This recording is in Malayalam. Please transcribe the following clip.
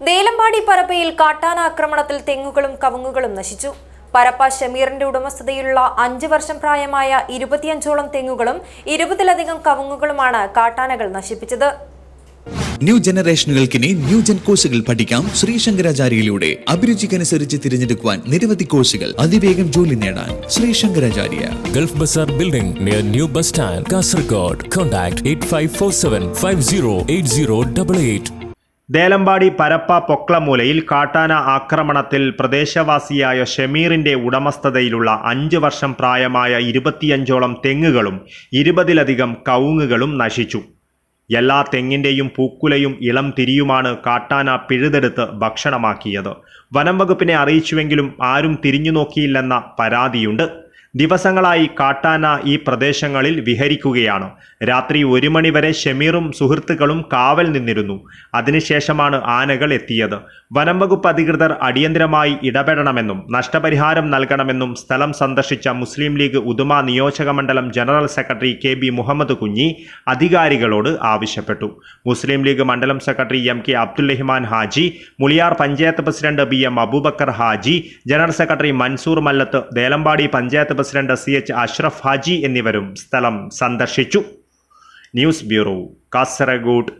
ദേലമ്പാടി പരപ്പയിൽ കാട്ടാന ആക്രമണത്തിൽ തെങ്ങുകളും കവുങ്ങുകളും നശിച്ചു. പരപ്പ ഷമീറിന്റെ ഉടമസ്ഥതയിലുള്ള 5 വർഷം പ്രായമായ 25ഓളം തെങ്ങുകളും 20ലധികം കവുങ്ങുകളുമാണ് കാട്ടാനകൾ നശിപ്പിച്ചത്. ന്യൂ ജനറേഷനുകൾക്കിനി ന്യൂജൻ കോഴ്സുകൾ പഠിക്കാം. ശ്രീ ശങ്കരാചാര്യയിലൂടെ അഭിരുചിക്കനുസരിച്ച് തിരഞ്ഞെടുക്കുവാൻ നിരവധി കോഴ്സുകൾ, അതിവേഗം ജോലി നേടാൻ Shri Shankaracharya. Gulf bazaar building near new bus stand, Kasaragod. Contact 8547508088. Delampady Parappa പൊക്ലമൂലയിൽ കാട്ടാന ആക്രമണത്തിൽ പ്രദേശവാസിയായ ഷമീറിന്റെ ഉടമസ്ഥതയിലുള്ള 5 വർഷം പ്രായമായ 25ഓളം തെങ്ങുകളും 20ലധികം കവുങ്ങുകളും നശിച്ചു. എല്ലാ തെങ്ങിന്റെയും പൂക്കുലയും ഇളം തിരിയുമാണ് കാട്ടാന പിഴുതെടുത്ത് ഭക്ഷണമാക്കിയത്. വനം വകുപ്പിനെ അറിയിച്ചുവെങ്കിലും ആരും തിരിഞ്ഞു നോക്കിയില്ലെന്ന പരാതിയുണ്ട്. ദിവസങ്ങളായി കാട്ടാന ഈ പ്രദേശങ്ങളിൽ വിഹരിക്കുകയാണ്. രാത്രി 1 മണി വരെ ഷമീറും സുഹൃത്തുക്കളും കാവൽ നിന്നിരുന്നു. അതിനുശേഷമാണ് ആനകൾ എത്തിയത്. വനം വകുപ്പ് അധികൃതർ അടിയന്തരമായി ഇടപെടണമെന്നും നഷ്ടപരിഹാരം നൽകണമെന്നും സ്ഥലം സന്ദർശിച്ച മുസ്ലിം ലീഗ് ഉദുമ നിയോജക മണ്ഡലം general secretary KB Muhammad Kunhi അധികാരികളോട് ആവശ്യപ്പെട്ടു. മുസ്ലിം ലീഗ് മണ്ഡലം secretary MK Abdul Rahman Haji, Muliyar panchayat president BM Abubakar Haji, general secretary Mansoor Mallath, Delampady panchayat president CH Ashraf Haji എന്നിവരും സ്ഥലം സന്ദർശിച്ചു. News bureau, Kasaragod.